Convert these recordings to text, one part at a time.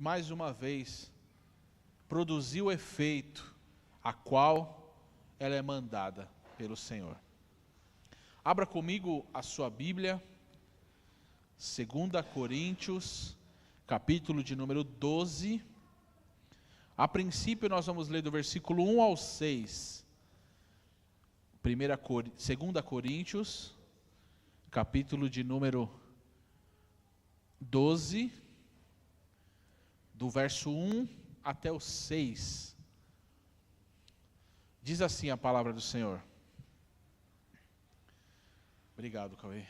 mais uma vez, produziu o efeito a qual ela é mandada pelo Senhor. Abra comigo a sua Bíblia, 2 Coríntios, capítulo de número 12. A princípio nós vamos ler do versículo 1 ao 6. 2 Coríntios, capítulo de número 12, do verso 1 até o 6. Diz assim a palavra do Senhor. Obrigado, Cauê.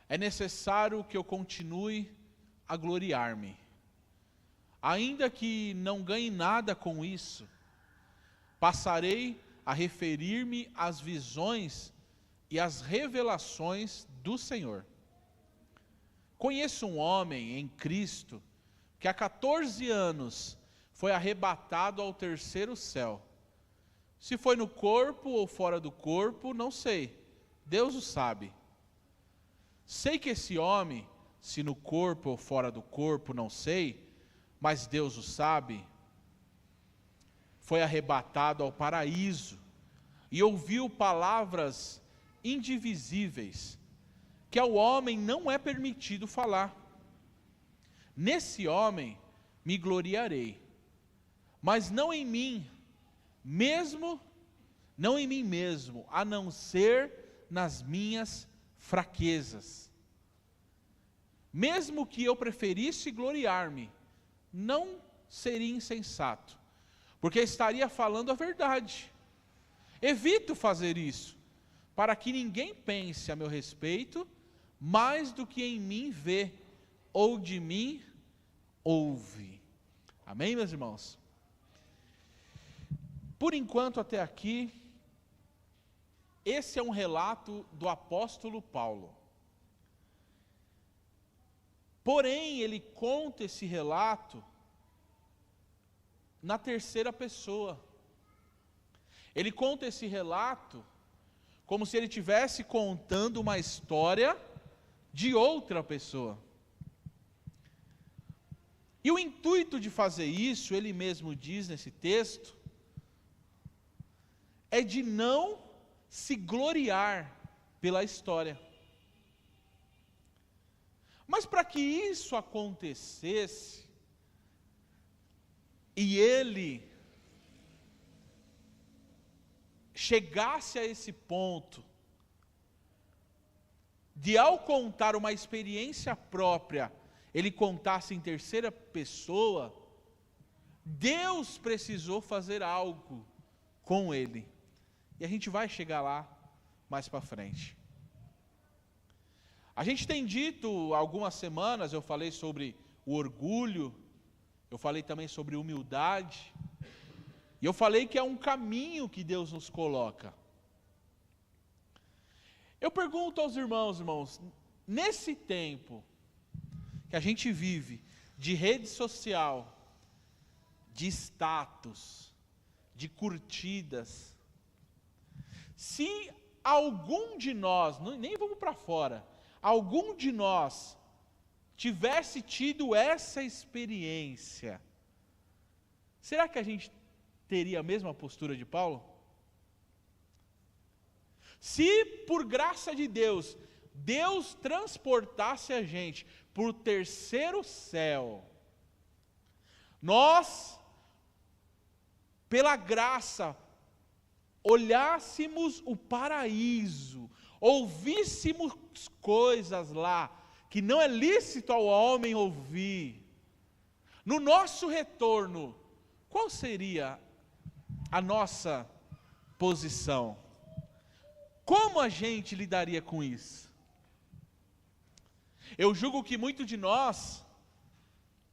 É necessário que eu continue a gloriar-me, ainda que não ganhe nada com isso. Passarei a referir-me às visões e às revelações do Senhor. Conheço um homem em Cristo que há 14 anos foi arrebatado ao terceiro céu. Se foi no corpo ou fora do corpo, não sei. Deus o sabe. Sei que esse homem, se no corpo ou fora do corpo, não sei, mas Deus o sabe, foi arrebatado ao paraíso e ouviu palavras indivisíveis, que ao homem não é permitido falar. Nesse homem me gloriarei, mas não em mim mesmo, a não ser nas minhas fraquezas. Mesmo que eu preferisse gloriar-me, não seria insensato, porque estaria falando a verdade. Evito fazer isso, para que ninguém pense a meu respeito mais do que em mim vê, ou de mim ouve. Amém, meus irmãos? Por enquanto, até aqui, esse é um relato do apóstolo Paulo. Porém, ele conta esse relato na terceira pessoa. Ele conta esse relato como se ele estivesse contando uma história de outra pessoa. E o intuito de fazer isso, ele mesmo diz nesse texto, é de não se gloriar pela história. Mas para que isso acontecesse, e ele chegasse a esse ponto, de ao contar uma experiência própria, ele contasse em terceira pessoa, Deus precisou fazer algo com ele. E a gente vai chegar lá mais para frente. A gente tem dito, há algumas semanas, eu falei sobre o orgulho, eu falei também sobre humildade, e eu falei que é um caminho que Deus nos coloca. Eu pergunto aos irmãos, nesse tempo que a gente vive, de rede social, de status, de curtidas, se algum de nós, nem vamos para fora, algum de nós tivesse tido essa experiência, será que a gente teria a mesma postura de Paulo? Se por graça de Deus, Deus transportasse a gente para o terceiro céu, nós, pela graça, olhássemos o paraíso, ouvíssemos coisas lá, que não é lícito ao homem ouvir, no nosso retorno, qual seria a nossa posição? Como a gente lidaria com isso? Eu julgo que muito de nós,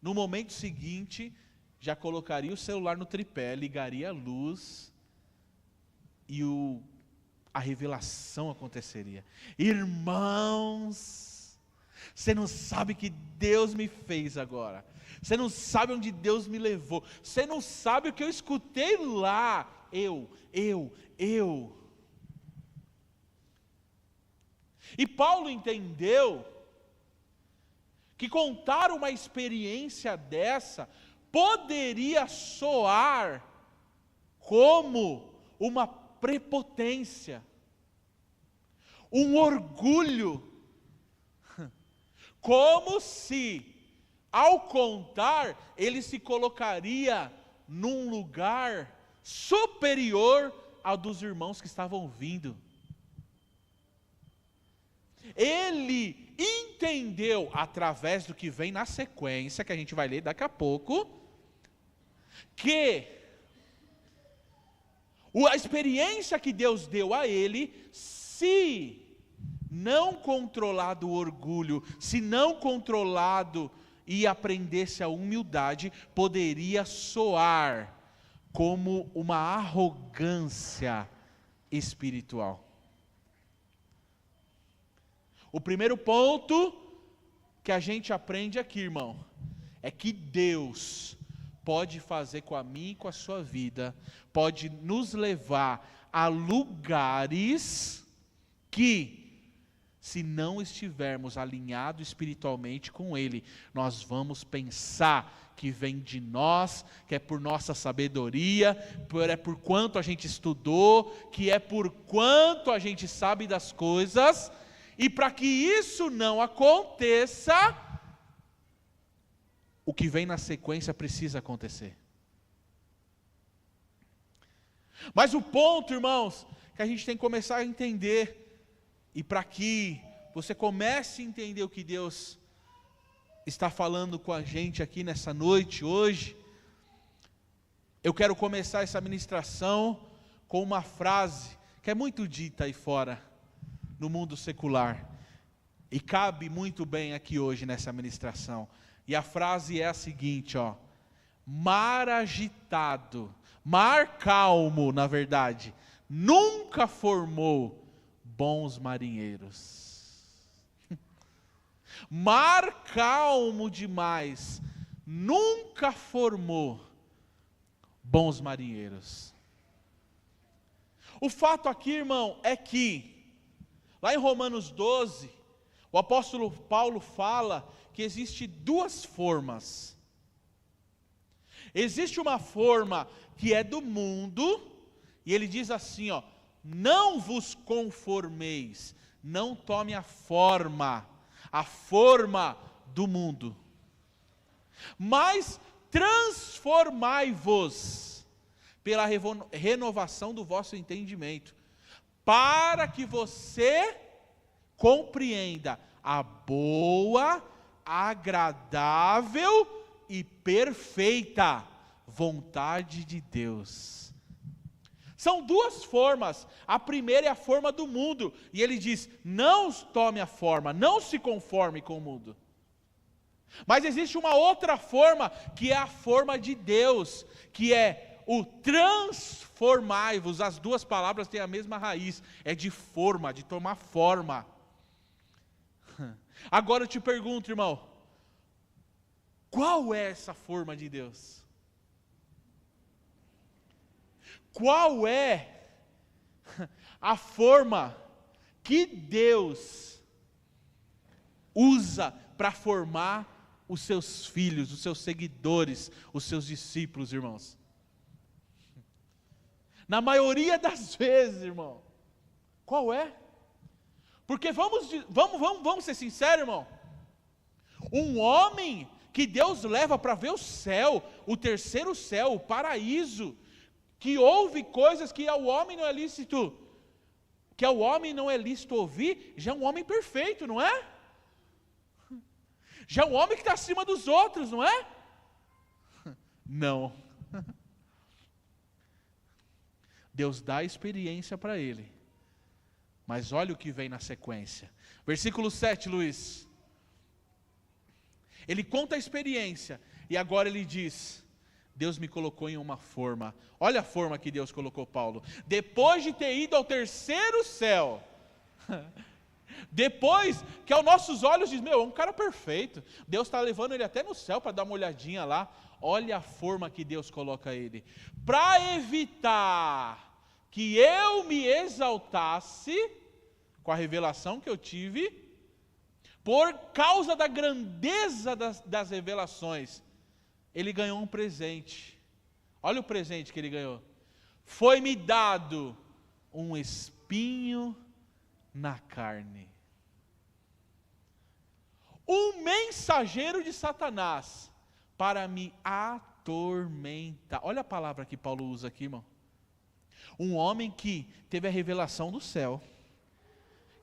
no momento seguinte, já colocaria o celular no tripé, ligaria a luz, e a revelação aconteceria. Irmãos, você não sabe o que Deus me fez agora. Você não sabe onde Deus me levou. Você não sabe o que eu escutei lá. Eu. E Paulo entendeu que contar uma experiência dessa poderia soar como uma prepotência, um orgulho, como se, ao contar, ele se colocaria num lugar superior ao dos irmãos que estavam vindo. Ele entendeu, através do que vem na sequência, que a gente vai ler daqui a pouco, que a experiência que Deus deu a ele, se não controlado o orgulho, se não controlado e aprendesse a humildade, poderia soar como uma arrogância espiritual. O primeiro ponto que a gente aprende aqui, irmão, é que Deus pode fazer com a minha e com a sua vida, pode nos levar a lugares que, se não estivermos alinhados espiritualmente com Ele, nós vamos pensar que vem de nós, que é por nossa sabedoria, é por quanto a gente estudou, que é por quanto a gente sabe das coisas, e para que isso não aconteça, o que vem na sequência precisa acontecer. Mas o ponto, irmãos, que a gente tem que começar a entender, e para que você comece a entender o que Deus está falando com a gente aqui nessa noite, hoje, eu quero começar essa ministração com uma frase que é muito dita aí fora, no mundo secular, e cabe muito bem aqui hoje nessa ministração. E a frase é a seguinte, mar agitado, mar calmo, na verdade, nunca formou bons marinheiros. Mar calmo demais nunca formou bons marinheiros. O fato aqui, irmão, é que lá em Romanos 12, o apóstolo Paulo fala que existe duas formas. Existe uma forma que é do mundo, e ele diz assim, não vos conformeis, não tome a forma do mundo, mas transformai-vos pela renovação do vosso entendimento, para que você compreenda a boa, agradável e perfeita vontade de Deus. São duas formas. A primeira é a forma do mundo, e ele diz: não tome a forma, não se conforme com o mundo. Mas existe uma outra forma, que é a forma de Deus, que é o transformai-vos. As duas palavras têm a mesma raiz, é de forma, de tomar forma. Agora eu te pergunto, irmão, qual é essa forma de Deus? Qual é a forma que Deus usa para formar os seus filhos, os seus seguidores, os seus discípulos, irmãos? Na maioria das vezes, irmão, qual é? Porque vamos ser sinceros, irmão. Um homem que Deus leva para ver o céu, o terceiro céu, o paraíso, que ouve coisas que ao homem não é lícito, ouvir, já é um homem perfeito, não é? Já é um homem que está acima dos outros, não é? Não. Deus dá experiência para ele. Mas olha o que vem na sequência. Versículo 7, Luiz. Ele conta a experiência, e agora ele diz: Deus me colocou em uma forma. Olha a forma que Deus colocou Paulo. Depois de ter ido ao terceiro céu, depois que aos nossos olhos diz, é um cara perfeito, Deus está levando ele até no céu para dar uma olhadinha lá. Olha a forma que Deus coloca ele. Para evitar que eu me exaltasse com a revelação que eu tive, por causa da grandeza das revelações, ele ganhou um presente. Olha o presente que ele ganhou. Foi-me dado um espinho na carne. Um mensageiro de Satanás para me atormentar. Olha a palavra que Paulo usa aqui, irmão. Um homem que teve a revelação do céu,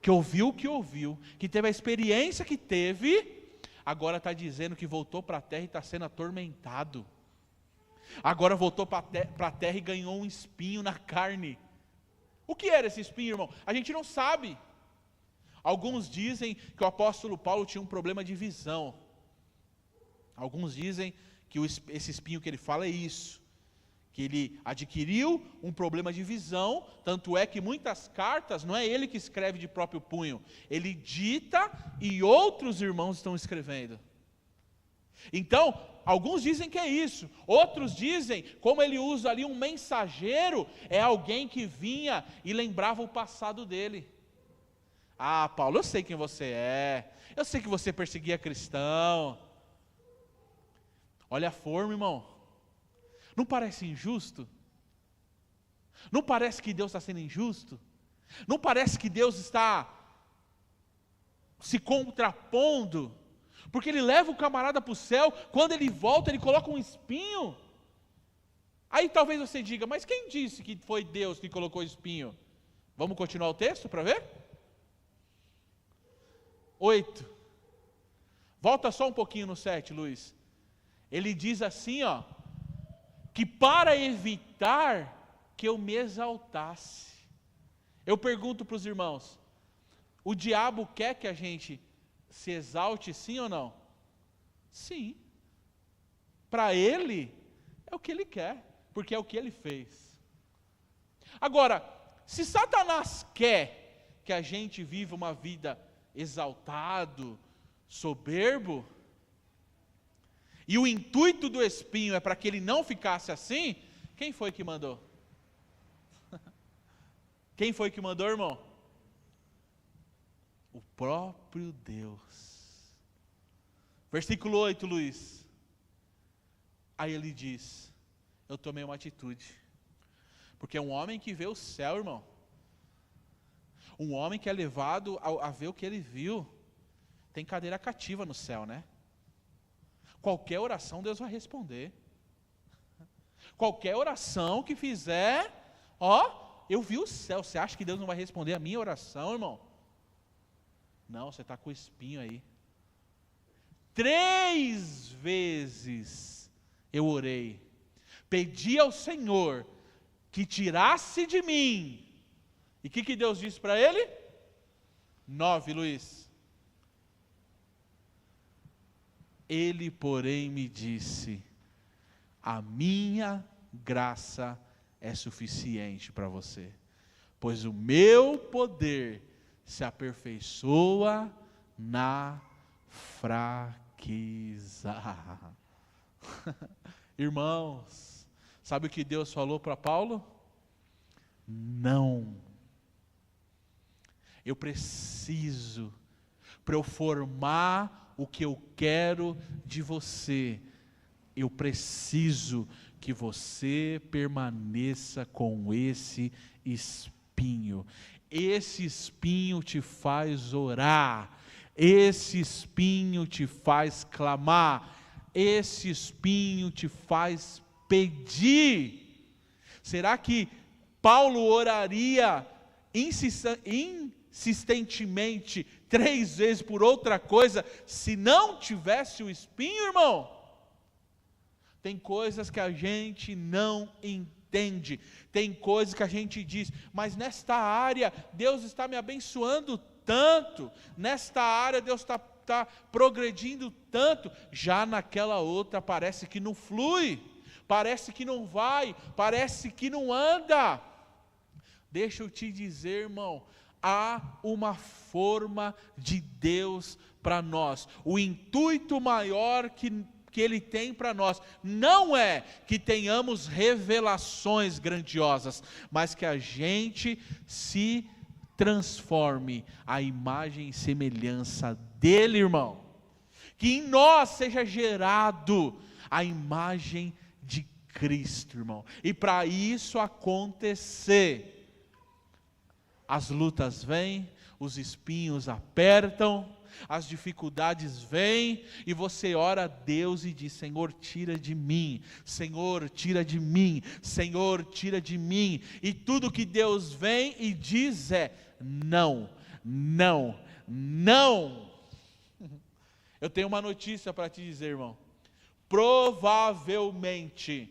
que ouviu o que ouviu, que teve a experiência que teve, agora está dizendo que voltou para a terra e está sendo atormentado. Agora voltou para a terra e ganhou um espinho na carne. O que era esse espinho, irmão? A gente não sabe. Alguns dizem que o apóstolo Paulo tinha um problema de visão. Alguns dizem que esse espinho que ele fala é isso, que ele adquiriu um problema de visão, tanto é que muitas cartas, não é ele que escreve de próprio punho, ele dita e outros irmãos estão escrevendo. Então, alguns dizem que é isso, outros dizem, como ele usa ali um mensageiro, é alguém que vinha e lembrava o passado dele. Ah, Paulo, eu sei quem você é, eu sei que você perseguia cristão. Olha a forma, irmão. Não parece injusto? Não parece que Deus está sendo injusto? Não parece que Deus está se contrapondo? Porque ele leva o camarada para o céu, quando ele volta ele coloca um espinho. Aí talvez você diga, mas quem disse que foi Deus que colocou o espinho? Vamos continuar o texto para ver? 8. Volta só um pouquinho no 7, Luiz. Ele diz assim, ó, que para evitar que eu me exaltasse. Eu pergunto para os irmãos, o diabo quer que a gente se exalte, sim ou não? Sim. Para ele, é o que ele quer, porque é o que ele fez. Agora, se Satanás quer que a gente viva uma vida exaltado, soberbo, e o intuito do espinho é para que ele não ficasse assim, quem foi que mandou? Quem foi que mandou, irmão? O próprio Deus. Versículo 8, Luiz. Aí ele diz, eu tomei uma atitude, porque é um homem que vê o céu, irmão, um homem que é levado a ver o que ele viu, tem cadeira cativa no céu, né? Qualquer oração Deus vai responder. Qualquer oração que fizer, ó, eu vi o céu. Você acha que Deus não vai responder a minha oração, irmão? Não, você está com o espinho aí. 3 vezes eu orei, pedi ao Senhor que tirasse de mim. E o que Deus disse para ele? 9, Luiz. Ele, porém, me disse, a minha graça é suficiente para você, pois o meu poder se aperfeiçoa na fraqueza. Irmãos, sabe o que Deus falou para Paulo? Não. Eu preciso, para eu formar o que eu quero de você, eu preciso que você permaneça com esse espinho. Esse espinho te faz orar, esse espinho te faz clamar, esse espinho te faz pedir. Será que Paulo oraria insistentemente 3 vezes por outra coisa, se não tivesse o espinho, irmão? Tem coisas que a gente não entende, tem coisas que a gente diz, mas nesta área Deus está me abençoando tanto, nesta área Deus está progredindo tanto, já naquela outra parece que não flui, parece que não vai, parece que não anda. Deixa eu te dizer, irmão, há uma forma de Deus para nós. O intuito maior que Ele tem para nós não é que tenhamos revelações grandiosas, mas que a gente se transforme à imagem e semelhança dele, irmão. Que em nós seja gerado a imagem de Cristo, irmão. E para isso acontecer, as lutas vêm, os espinhos apertam, as dificuldades vêm, e você ora a Deus e diz: Senhor, tira de mim, Senhor, tira de mim, Senhor, tira de mim. E tudo que Deus vem e diz é: não, não, não. Eu tenho uma notícia para te dizer, irmão. Provavelmente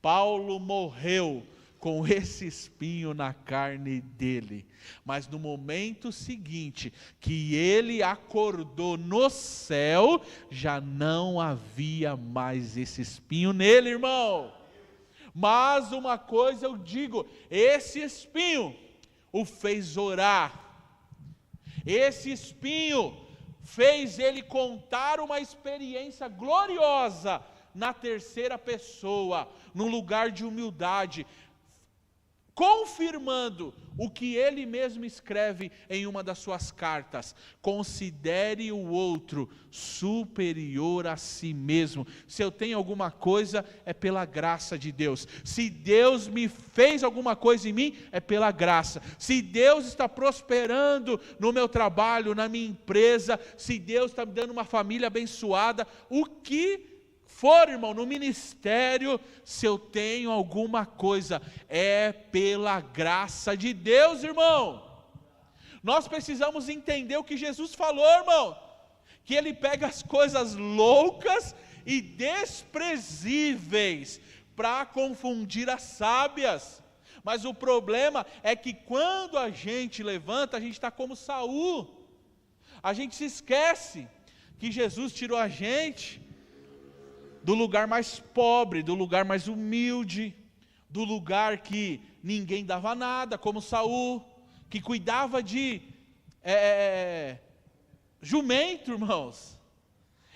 Paulo morreu com esse espinho na carne dele, mas no momento seguinte que ele acordou no céu, já não havia mais esse espinho nele, irmão. Mas uma coisa eu digo: esse espinho o fez orar, esse espinho fez ele contar uma experiência gloriosa na terceira pessoa, num lugar de humildade, confirmando o que ele mesmo escreve em uma das suas cartas: considere o outro superior a si mesmo. Se eu tenho alguma coisa, é pela graça de Deus. Se Deus me fez alguma coisa em mim, é pela graça. Se Deus está prosperando no meu trabalho, na minha empresa, se Deus está me dando uma família abençoada, o que for, irmão, no ministério, se eu tenho alguma coisa, é pela graça de Deus, irmão. Nós precisamos entender o que Jesus falou, irmão, que Ele pega as coisas loucas e desprezíveis para confundir as sábias. Mas o problema é que quando a gente levanta, a gente está como Saul. A gente se esquece que Jesus tirou a gente do lugar mais pobre, do lugar mais humilde, do lugar que ninguém dava nada, como Saul, que cuidava de jumento, irmãos.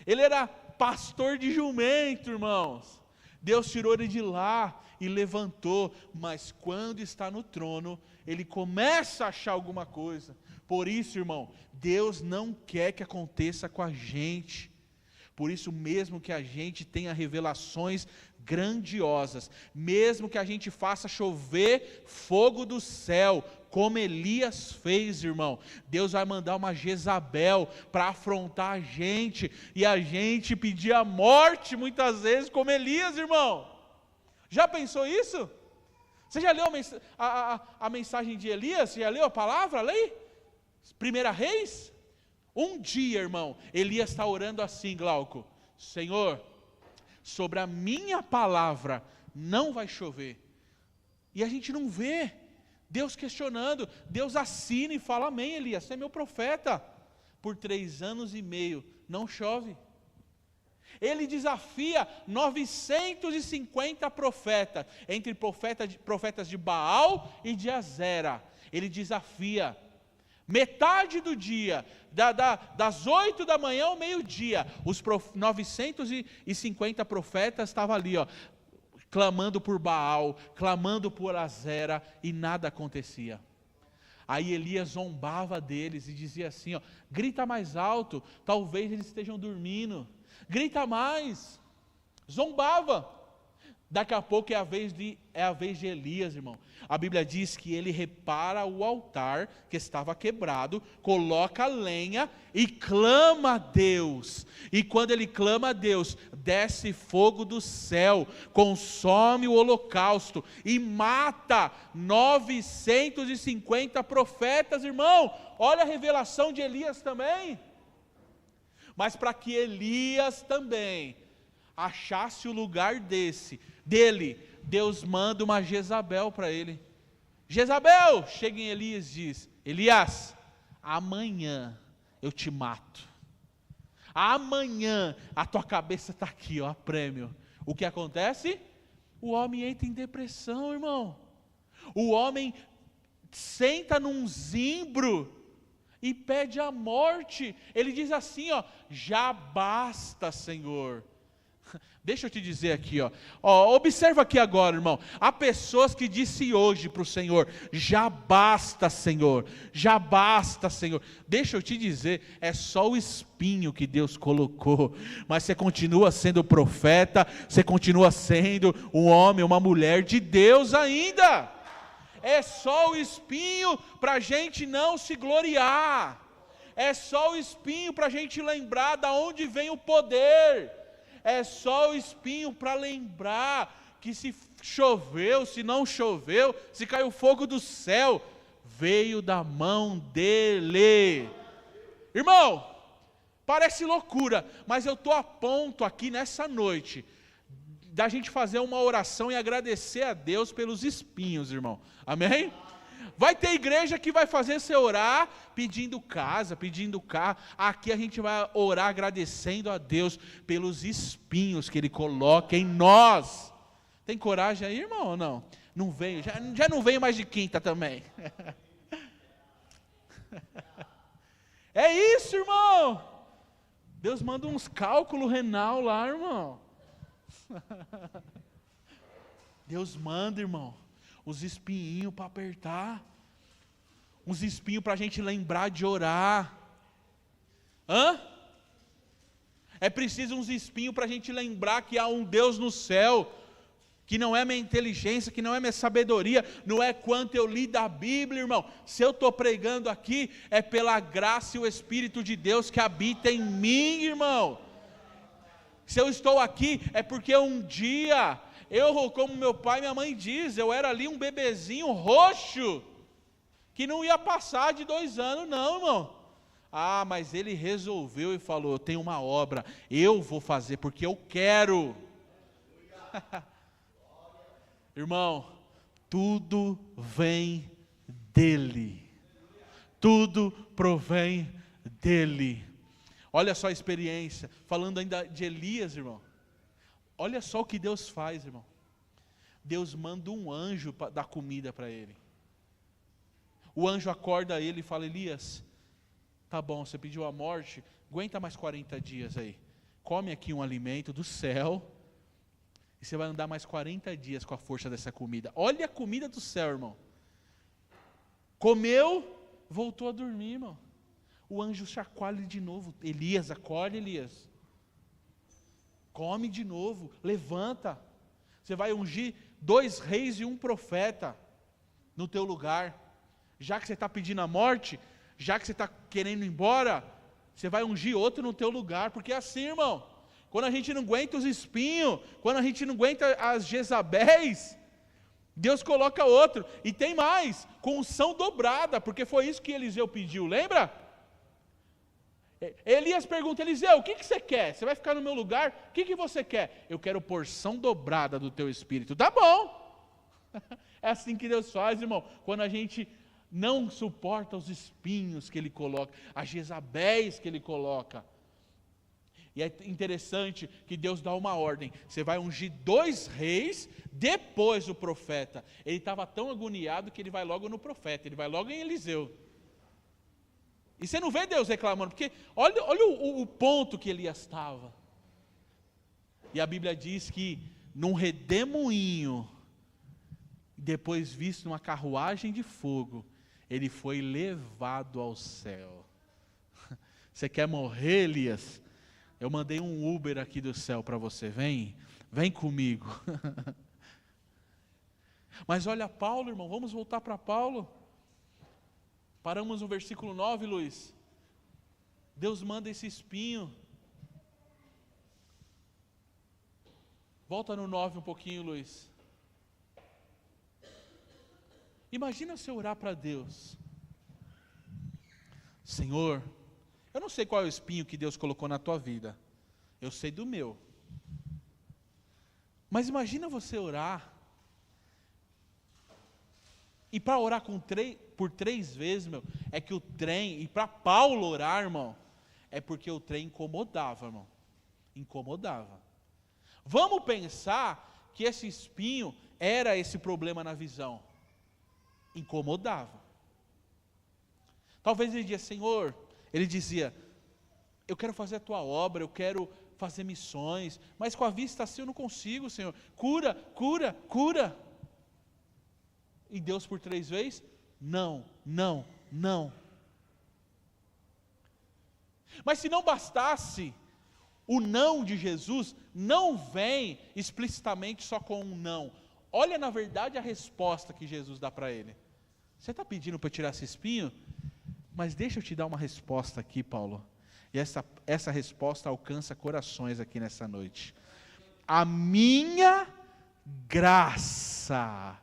Ele era pastor de jumento, irmãos. Deus tirou ele de lá e levantou, mas quando está no trono, ele começa a achar alguma coisa. Por isso, irmão, Deus não quer que aconteça com a gente. Por isso mesmo que a gente tenha revelações grandiosas, mesmo que a gente faça chover fogo do céu, como Elias fez, irmão, Deus vai mandar uma Jezabel para afrontar a gente, e a gente pedir a morte muitas vezes, como Elias, irmão. Já pensou isso? Você já leu a mensagem de Elias? Você já leu a palavra, a lei? 1 Reis? Um dia, irmão, Elias está orando assim, Glauco: Senhor, sobre a minha palavra não vai chover. E a gente não vê Deus questionando. Deus assina e fala: amém, Elias, você é meu profeta. Por 3 anos e meio não chove. Ele desafia 950 profetas, entre profetas de Baal e de Azera. Ele desafia. Metade do dia, das 8 da manhã ao meio-dia, os 950 profetas estavam ali, clamando por Baal, clamando por Azera, e nada acontecia. Aí Elias zombava deles e dizia assim: grita mais alto, talvez eles estejam dormindo, grita mais, zombava. Daqui a pouco é a vez de Elias, irmão. A Bíblia diz que ele repara o altar que estava quebrado, coloca lenha e clama a Deus. E quando ele clama a Deus, desce fogo do céu, consome o holocausto e mata 950 profetas, irmão. Olha a revelação de Elias também. Mas para que Elias também achasse o lugar dele, Deus manda uma Jezabel para ele. Jezabel chega em Elias e diz: Elias, amanhã eu te mato. Amanhã a tua cabeça está aqui, a prêmio. O que acontece? O homem entra em depressão, irmão. O homem senta num zimbro e pede a morte. Ele diz assim: já basta, Senhor. Deixa eu te dizer aqui, ó, observa aqui agora, irmão. Há pessoas que disse hoje para o Senhor: já basta, Senhor, já basta, Senhor. Deixa eu te dizer, é só o espinho que Deus colocou, mas você continua sendo profeta, você continua sendo um homem, uma mulher de Deus ainda. É só o espinho para a gente não se gloriar, é só o espinho para a gente lembrar de onde vem o poder. É só o espinho para lembrar que se choveu, se não choveu, se caiu fogo do céu, veio da mão dele. Irmão, parece loucura, mas eu estou a ponto aqui nessa noite da gente fazer uma oração e agradecer a Deus pelos espinhos, irmão. Amém? Vai ter igreja que vai fazer você orar pedindo casa, pedindo carro. Aqui a gente vai orar agradecendo a Deus pelos espinhos que Ele coloca em nós. Tem coragem aí, irmão, ou não? Não veio, já não veio mais de quinta também. É isso, irmão. Deus manda uns cálculos renal lá, irmão. Deus manda, irmão, os espinhinhos para apertar, uns espinhos para a gente lembrar de orar. É preciso uns espinhos para a gente lembrar que há um Deus no céu, que não é minha inteligência, que não é minha sabedoria, não é quanto eu li da Bíblia, irmão. Se eu estou pregando aqui, é pela graça e o Espírito de Deus que habita em mim, irmão. Se eu estou aqui, é porque um dia, como meu pai e minha mãe dizem, eu era ali um bebezinho roxo, que não ia passar de 2 anos não, irmão. Mas ele resolveu e falou: eu tenho uma obra, eu vou fazer porque eu quero. Irmão, tudo vem dele, tudo provém dele. Olha só a experiência, falando ainda de Elias, irmão. Olha só o que Deus faz, irmão. Deus manda um anjo para dar comida para ele. O anjo acorda ele e fala: Elias, tá bom, você pediu a morte, aguenta mais 40 dias aí. Come aqui um alimento do céu, e você vai andar mais 40 dias com a força dessa comida. Olha a comida do céu, irmão. Comeu, voltou a dormir, irmão. O anjo chacoalha de novo: Elias, acorda, Elias. Come de novo, levanta. Você vai ungir 2 reis e 1 profeta no teu lugar. Já que você está pedindo a morte, já que você está querendo ir embora, você vai ungir outro no teu lugar. Porque é assim, irmão, quando a gente não aguenta os espinhos, quando a gente não aguenta as Jezabéis, Deus coloca outro. E tem mais, com unção dobrada, porque foi isso que Eliseu pediu, lembra? Elias pergunta: Eliseu, o que você quer? Você vai ficar no meu lugar? O que você quer? Eu quero porção dobrada do teu espírito. Tá bom. É assim que Deus faz, irmão. Quando a gente não suporta os espinhos que Ele coloca, as Jezabéis que Ele coloca. E é interessante que Deus dá uma ordem: você vai ungir 2 reis, depois o profeta. Ele estava tão agoniado que ele vai logo no profeta, ele vai logo em Eliseu. E você não vê Deus reclamando, porque olha o ponto que Elias estava. E a Bíblia diz que num redemoinho, depois visto numa carruagem de fogo, ele foi levado ao céu. Você quer morrer, Elias? Eu mandei um Uber aqui do céu para você, vem comigo. Mas olha Paulo, irmão, vamos voltar para Paulo. Paramos no versículo 9, Luiz. Deus manda esse espinho. Volta no 9 um pouquinho, Luiz. Imagina você orar para Deus: Senhor, eu não sei qual é o espinho que Deus colocou na tua vida, eu sei do meu. Mas imagina você orar, e para orar por 3 vezes, meu, é que o trem, e para Paulo orar, irmão, é porque o trem incomodava, irmão. Incomodava. Vamos pensar que esse espinho era esse problema na visão. Incomodava. Talvez ele dizia: Senhor, ele dizia: eu quero fazer a tua obra, eu quero fazer missões, mas com a vista assim eu não consigo, Senhor. Cura, cura, cura. E Deus por 3 vezes? Não, não, não. Mas se não bastasse, o não de Jesus não vem explicitamente só com um não. Olha na verdade a resposta que Jesus dá para ele. Você está pedindo para eu tirar esse espinho? Mas deixa eu te dar uma resposta aqui, Paulo. E essa resposta alcança corações aqui nessa noite. A minha graça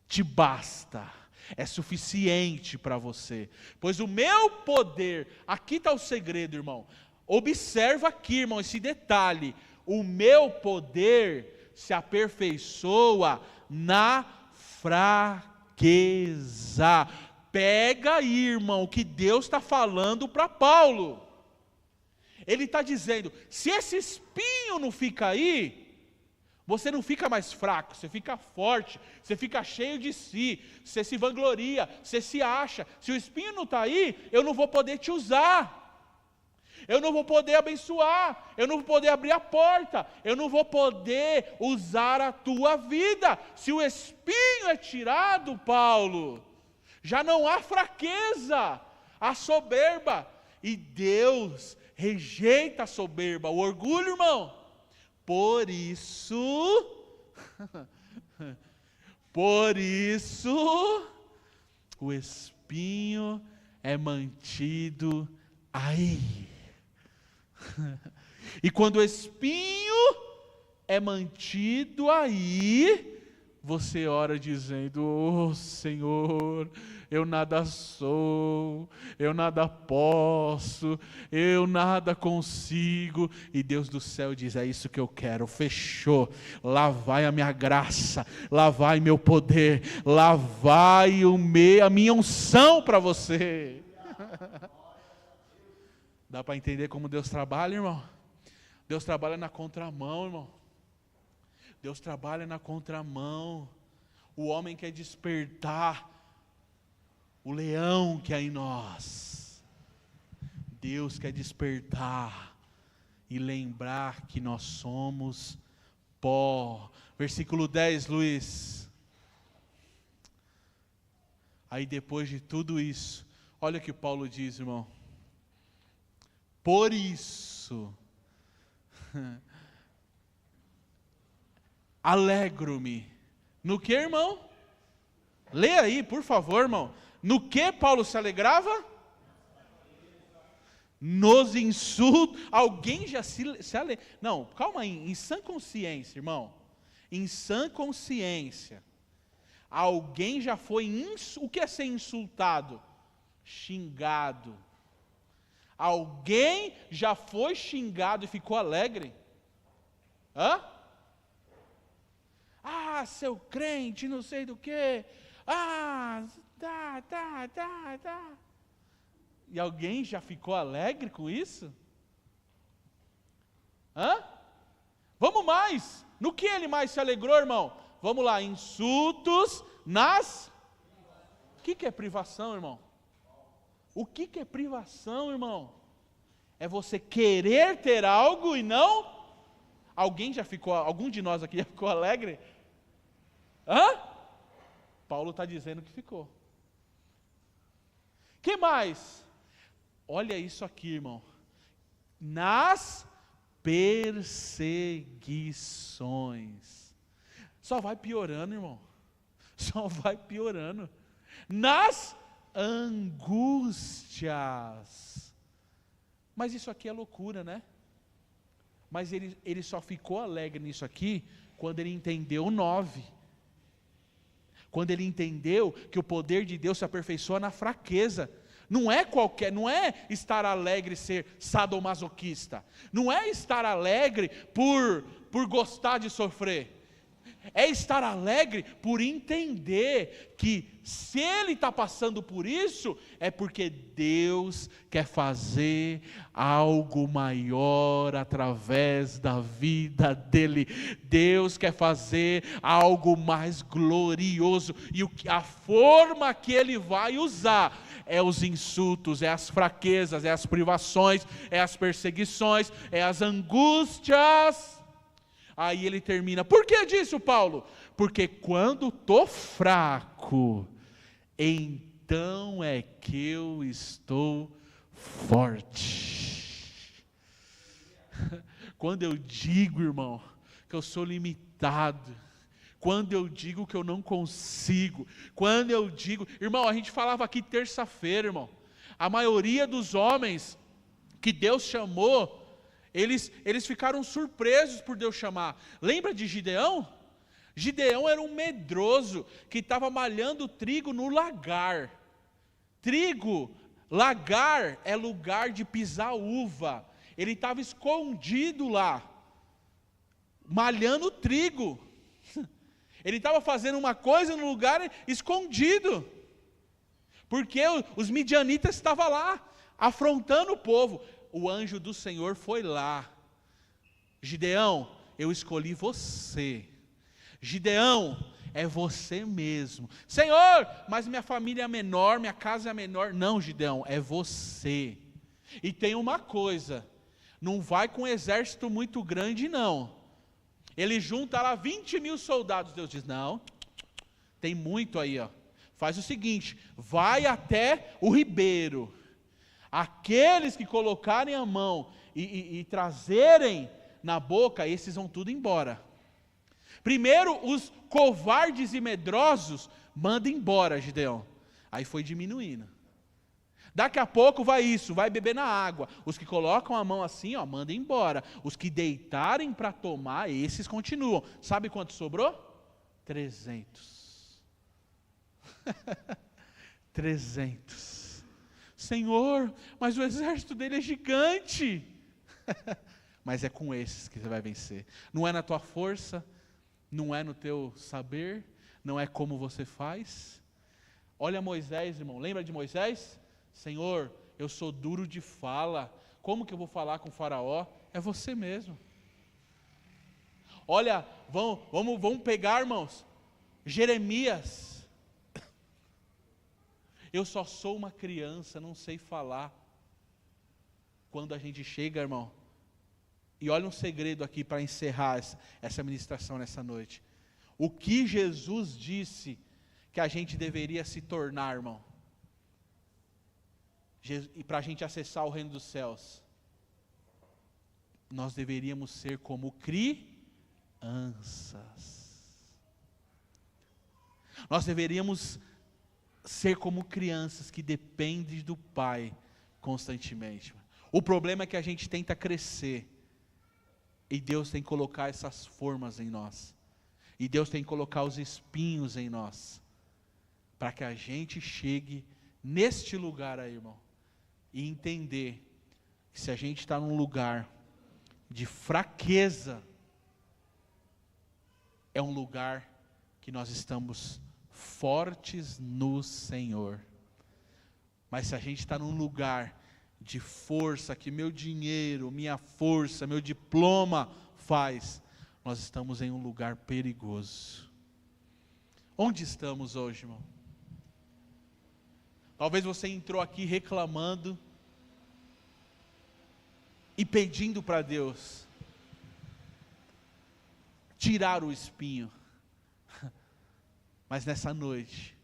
te basta, é suficiente para você. Pois o meu poder, aqui está o segredo, irmão. Observa aqui, irmão, esse detalhe. O meu poder se aperfeiçoa na fraqueza. Pega aí, irmão, o que Deus está falando para Paulo. Ele está dizendo, se esse espinho não fica aí, você não fica mais fraco, você fica forte, você fica cheio de si, você se vangloria, você se acha. Se o espinho não está aí, eu não vou poder te usar. Eu não vou poder abençoar, eu não vou poder abrir a porta, eu não vou poder usar a tua vida. Se o espinho é tirado, Paulo, já não há fraqueza, há soberba. E Deus rejeita a soberba, o orgulho, irmão. Por isso, o espinho é mantido aí. E quando o espinho é mantido aí, você ora dizendo, oh Senhor, eu nada sou, eu nada posso, eu nada consigo. E Deus do céu diz, é isso que eu quero, fechou. Lá vai a minha graça, lá vai meu poder, lá vai a minha unção para você. Dá para entender como Deus trabalha, irmão? Deus trabalha na contramão, irmão. Deus trabalha na contramão. O homem quer despertar o leão que há em nós. Deus quer despertar e lembrar que nós somos pó. Versículo 10, Luiz. Aí depois de tudo isso, olha o que Paulo diz, irmão. Por isso, alegro-me. No que, irmão? Lê aí, por favor, irmão. No que Paulo se alegrava? Nos insultos. Alguém já se alegra? Não, calma aí. Em sã consciência, irmão. Em sã consciência. Alguém já foi... O que é ser insultado? Xingado. Alguém já foi xingado e ficou alegre? Hã? Ah, seu crente, não sei do que. Ah, tá. E alguém já ficou alegre com isso? Hã? Vamos mais. No que ele mais se alegrou, irmão? Vamos lá, insultos nas... O que é privação, irmão? O que é privação, irmão? É você querer ter algo e não... Algum de nós aqui já ficou alegre? Hã? Paulo está dizendo que ficou. Que mais? Olha isso aqui, irmão. Nas perseguições. Só vai piorando, irmão. Só vai piorando. Nas angústias. Mas isso aqui é loucura, né? Mas ele só ficou alegre nisso aqui quando ele entendeu o 9. Quando ele entendeu que o poder de Deus se aperfeiçoa na fraqueza. Não é estar alegre ser sadomasoquista. Não é estar alegre por gostar de sofrer. É estar alegre por entender que se ele está passando por isso, é porque Deus quer fazer algo maior através da vida dele. Deus quer fazer algo mais glorioso. E a forma que ele vai usar é os insultos, é as fraquezas, é as privações, é as perseguições, é as angústias. Aí ele termina, por que disso, Paulo? Porque quando estou fraco, então é que eu estou forte. Quando eu digo, irmão, que eu sou limitado, quando eu digo que eu não consigo, quando eu digo, irmão, a gente falava aqui terça-feira, irmão, a maioria dos homens que Deus chamou, eles ficaram surpresos por Deus chamar. Lembra de Gideão? Gideão era um medroso que estava malhando trigo no lagar. Lagar é lugar de pisar uva. Ele estava escondido lá, malhando trigo. Ele estava fazendo uma coisa no lugar escondido, porque os midianitas estavam lá, afrontando o povo. O anjo do Senhor foi lá. Gideão, eu escolhi você. Gideão, é você mesmo. Senhor, mas minha família é menor, minha casa é menor. Não, Gideão, é você. E tem uma coisa, não vai com um exército muito grande não. Ele junta lá 20.000 soldados. Deus diz, não, tem muito aí, ó. Faz o seguinte, vai até o ribeiro. Aqueles que colocarem a mão e trazerem na boca, esses vão tudo embora. Primeiro, os covardes e medrosos, manda embora, Gideão. Aí foi diminuindo. Daqui a pouco vai beber na água. Os que colocam a mão assim, ó, manda embora. Os que deitarem para tomar, esses continuam. Sabe quanto sobrou? 300. 300. Senhor, mas o exército dele é gigante. Mas é com esses que você vai vencer. Não é na tua força, não é no teu saber, não é como você faz. Olha Moisés, irmão, lembra de Moisés? Senhor, eu sou duro de fala, como que eu vou falar com o faraó? É você mesmo. Olha, vamos pegar, irmãos, Jeremias. Eu só sou uma criança, não sei falar. Quando a gente chega, irmão, e olha um segredo aqui para encerrar essa ministração nessa noite. O que Jesus disse que a gente deveria se tornar, irmão? E para a gente acessar o reino dos céus, nós deveríamos ser como crianças. Nós deveríamos ser como crianças que dependem do Pai constantemente. O problema é que a gente tenta crescer, e Deus tem que colocar essas formas em nós, e Deus tem que colocar os espinhos em nós, para que a gente chegue neste lugar aí, irmão, e entender que se a gente está num lugar de fraqueza, é um lugar que nós estamos fortes no Senhor. Mas se a gente está num lugar de força, que meu dinheiro, minha força, meu diploma faz, nós estamos em um lugar perigoso. Onde estamos hoje, irmão? Talvez você entrou aqui reclamando e pedindo para Deus tirar o espinho. Mas nessa noite,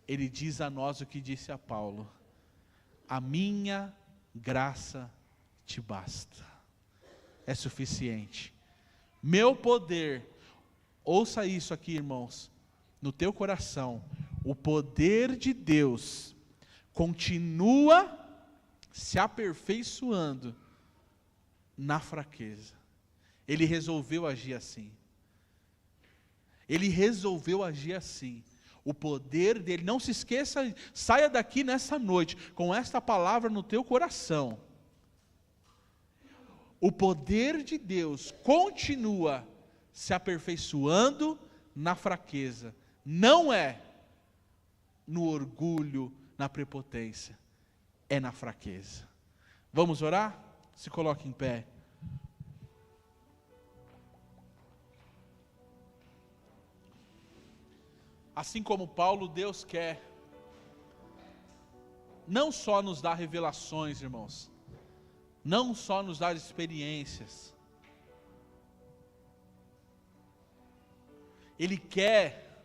Ele diz a nós o que disse a Paulo: a minha graça te basta, é suficiente. Meu poder, ouça isso aqui, irmãos, no teu coração, o poder de Deus continua se aperfeiçoando na fraqueza. Ele resolveu agir assim. Ele resolveu agir assim. O poder dele, não se esqueça, saia daqui nessa noite com esta palavra no teu coração. O poder de Deus continua se aperfeiçoando na fraqueza. Não é no orgulho, na prepotência, é na fraqueza. Vamos orar? Se coloque em pé. Assim como Paulo, Deus quer não só nos dá revelações, irmãos, não só nos dá experiências, Ele quer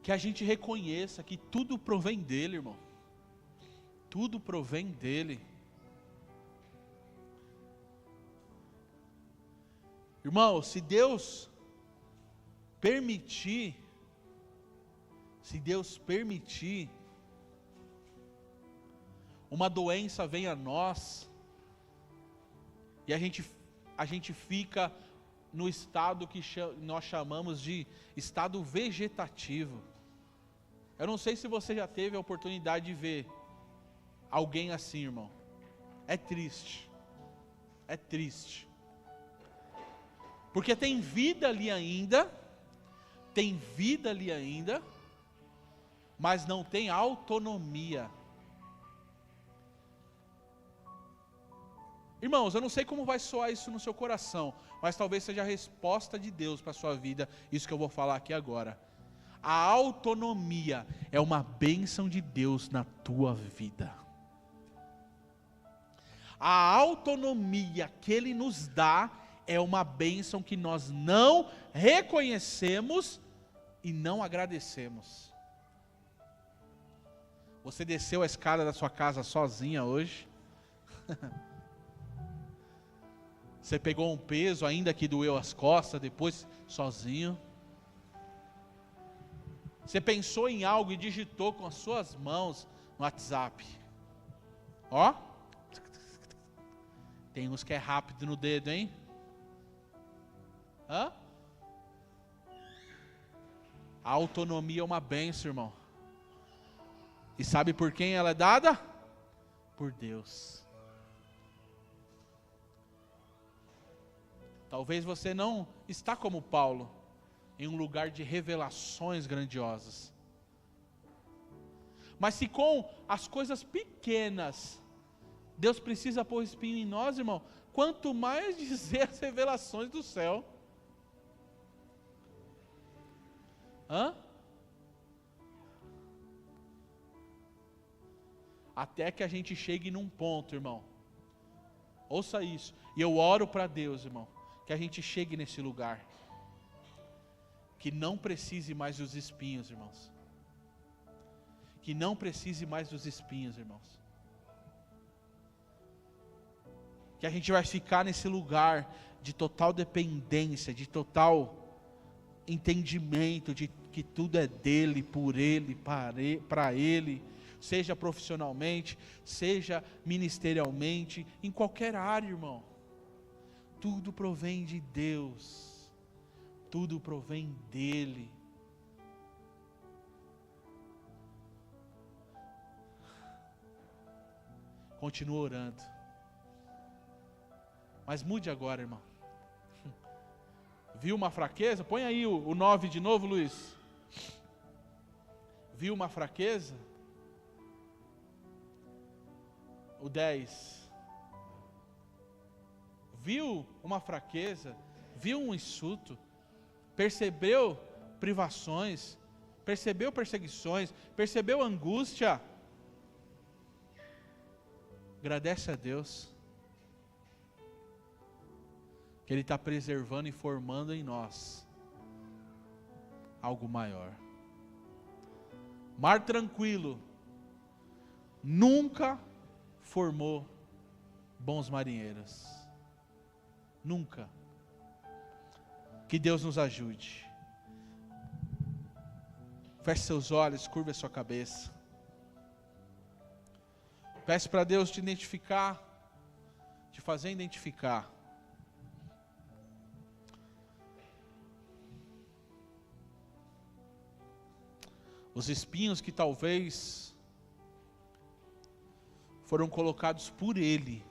que a gente reconheça que tudo provém dEle, irmão. Tudo provém dEle. Irmão, se Deus permitir, uma doença vem a nós, e a gente fica no estado que nós chamamos de estado vegetativo. Eu não sei se você já teve a oportunidade de ver alguém assim, irmão. É triste. É triste. Porque tem vida ali ainda, mas não tem autonomia. Irmãos, eu não sei como vai soar isso no seu coração, mas talvez seja a resposta de Deus para a sua vida, isso que eu vou falar aqui agora. A autonomia é uma bênção de Deus na tua vida. A autonomia que Ele nos dá é uma bênção que nós não reconhecemos e não agradecemos. Você desceu a escada da sua casa sozinha hoje? Você pegou um peso ainda que doeu as costas, depois sozinho? Você pensou em algo e digitou com as suas mãos no WhatsApp? Ó, tem uns que é rápido no dedo, hein? Hã? A autonomia é uma bênção, irmão. E sabe por quem ela é dada? Por Deus. Talvez você não está como Paulo, em um lugar de revelações grandiosas. Mas se com as coisas pequenas Deus precisa pôr espinho em nós, irmão, quanto mais dizer as revelações do céu. Até que a gente chegue num ponto, irmão. Ouça isso. E eu oro para Deus, irmão, que a gente chegue nesse lugar, que não precise mais dos espinhos, irmãos. Que não precise mais dos espinhos, irmãos. Que a gente vai ficar nesse lugar de total dependência, de total entendimento de que tudo é dele, por ele, para ele, seja profissionalmente, seja ministerialmente, em qualquer área, irmão. Tudo provém de Deus, tudo provém dEle. Continua orando. Mas mude agora, irmão. Viu uma fraqueza? Põe aí o 9 de novo, Luiz. Viu uma fraqueza? O 10. Viu uma fraqueza, viu um insulto, percebeu privações, percebeu perseguições, percebeu angústia. Agradece a Deus, que Ele está preservando e formando em nós algo maior. Mar tranquilo nunca formou bons marinheiros. Nunca. Que Deus nos ajude. Feche seus olhos, curva a sua cabeça. Peço para Deus te identificar, te fazer identificar. Os espinhos que talvez foram colocados por Ele,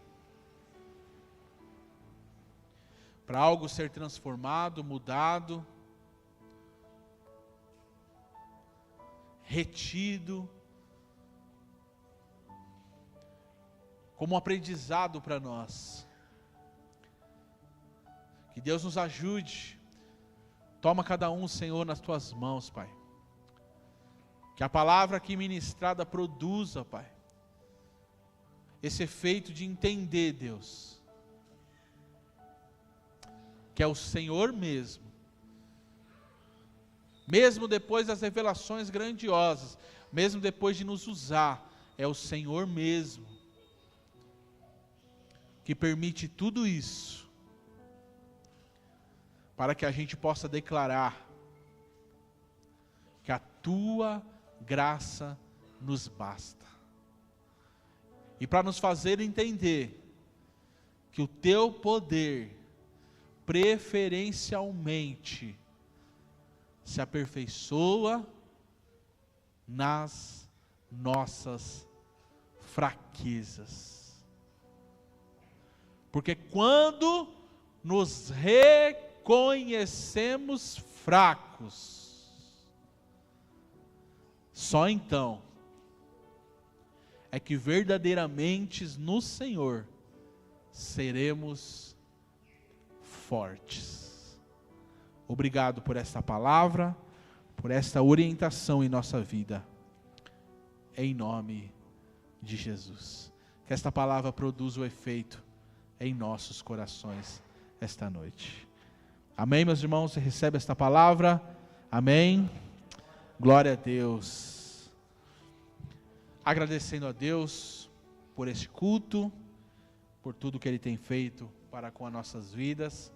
para algo ser transformado, mudado, retido, como um aprendizado para nós. Que Deus nos ajude. Toma cada um, Senhor, nas tuas mãos, Pai. Que a palavra aqui ministrada produza, Pai, esse efeito de entender, Deus, que é o Senhor mesmo, mesmo depois das revelações grandiosas, mesmo depois de nos usar, é o Senhor mesmo, que permite tudo isso, para que a gente possa declarar que a Tua graça nos basta. E para nos fazer entender que o Teu poder preferencialmente se aperfeiçoa nas nossas fraquezas. Porque quando nos reconhecemos fracos, só então é que verdadeiramente no Senhor seremos fortes. Obrigado por esta palavra, por esta orientação em nossa vida, em nome de Jesus. Que esta palavra produza o efeito em nossos corações esta noite. Amém, meus irmãos? Você recebe esta palavra? Amém? Glória a Deus. Agradecendo a Deus por este culto, por tudo que Ele tem feito para com as nossas vidas.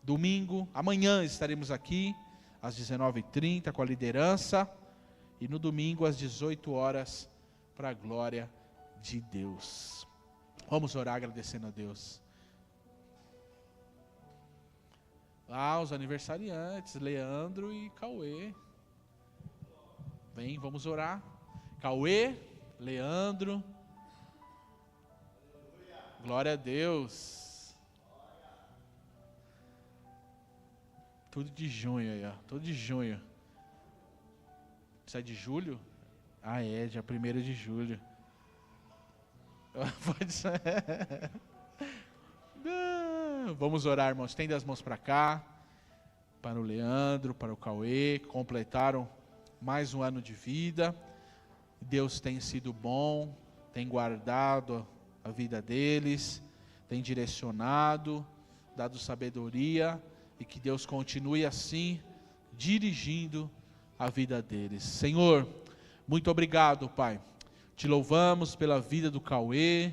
Domingo, amanhã estaremos aqui às 19h30 com a liderança, e no domingo às 18 horas para a glória de Deus. Vamos orar agradecendo a Deus. Os aniversariantes, Leandro e Cauê. Vem, vamos orar. Cauê, Leandro. Glória a Deus. Tudo de junho aí, ó. Tudo de junho. Isso é de julho? É, dia 1º de julho. Pode ser. Vamos orar, irmãos. Estenda as mãos para cá. Para o Leandro, para o Cauê. Completaram mais um ano de vida. Deus tem sido bom, tem guardado a vida deles, tem direcionado, dado sabedoria, e que Deus continue assim, dirigindo a vida deles. Senhor, muito obrigado, Pai. Te louvamos pela vida do Cauê,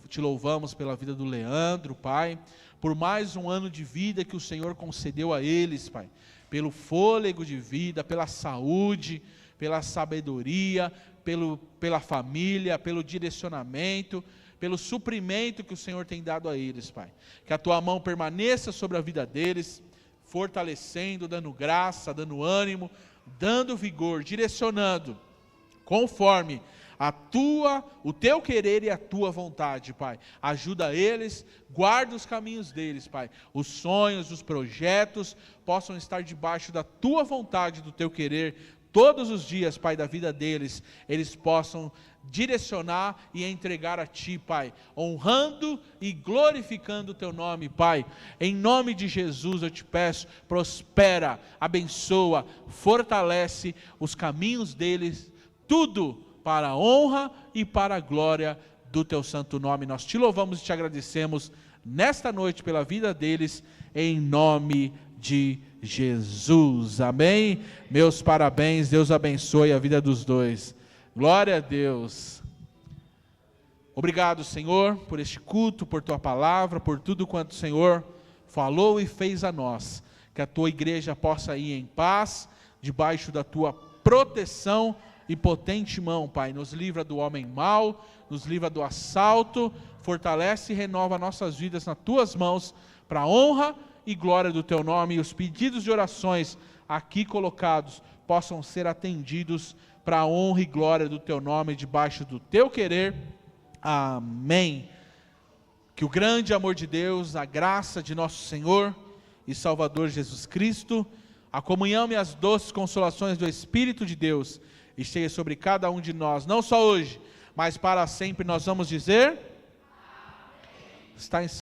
te louvamos pela vida do Leandro, Pai, por mais um ano de vida que o Senhor concedeu a eles, Pai, pelo fôlego de vida, pela saúde, pela sabedoria, pela família, pelo direcionamento, pelo suprimento que o Senhor tem dado a eles, Pai. Que a Tua mão permaneça sobre a vida deles, fortalecendo, dando graça, dando ânimo, dando vigor, direcionando, conforme o Teu querer e a Tua vontade, Pai. Ajuda eles, guarda os caminhos deles, Pai. Os sonhos, os projetos possam estar debaixo da Tua vontade, do Teu querer, todos os dias, Pai, da vida deles, eles possam direcionar e entregar a Ti, Pai, honrando e glorificando o Teu nome, Pai. Em nome de Jesus eu te peço, prospera, abençoa, fortalece os caminhos deles, tudo para a honra e para a glória do Teu santo nome. Nós te louvamos e te agradecemos nesta noite pela vida deles, em nome de Jesus, amém? Meus parabéns, Deus abençoe a vida dos dois, glória a Deus. Obrigado, Senhor, por este culto, por Tua palavra, por tudo quanto o Senhor falou e fez a nós, que a Tua igreja possa ir em paz, debaixo da Tua proteção e potente mão, Pai. Nos livra do homem mau, nos livra do assalto, fortalece e renova nossas vidas nas Tuas mãos, para a honra e glória do Teu nome, e os pedidos de orações aqui colocados possam ser atendidos para a honra e glória do Teu nome, debaixo do Teu querer. Amém. Que o grande amor de Deus, a graça de nosso Senhor e Salvador Jesus Cristo, a comunhão e as doces consolações do Espírito de Deus esteja sobre cada um de nós, não só hoje, mas para sempre. Nós vamos dizer: está em